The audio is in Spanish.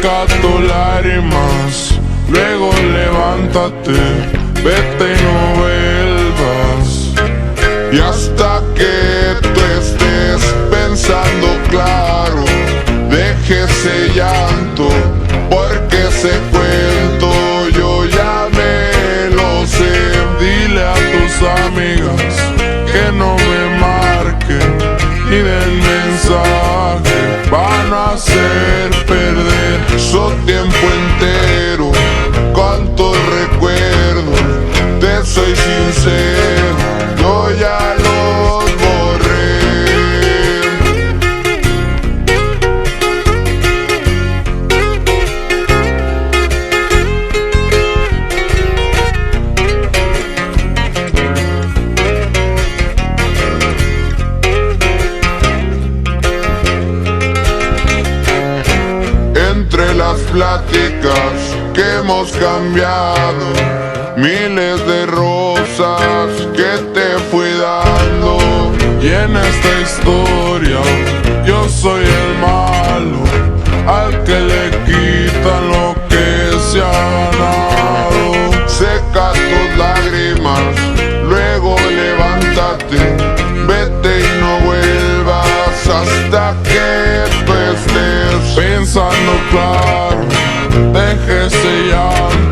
seca tus lágrimas, luego levántate, vete y no vuelvas. Y hasta que tú estés pensando claro, deje ese llanto, porque ese cuento yo ya me lo sé. Dile a tus amigas que no me marquen ni den mensaje, van a hacer perder su tiempo entero. Cuántos recuerdos, te soy sincero, yo ya los borré. Entre las pláticas que hemos cambiado, miles de rosas que te fui dando, y en esta historia yo soy el malo, al que le quitan lo que se ha ganado. Seca tus lágrimas, luego levántate, vete y no vuelvas hasta que tú estés pensando claro, deje ese llanto,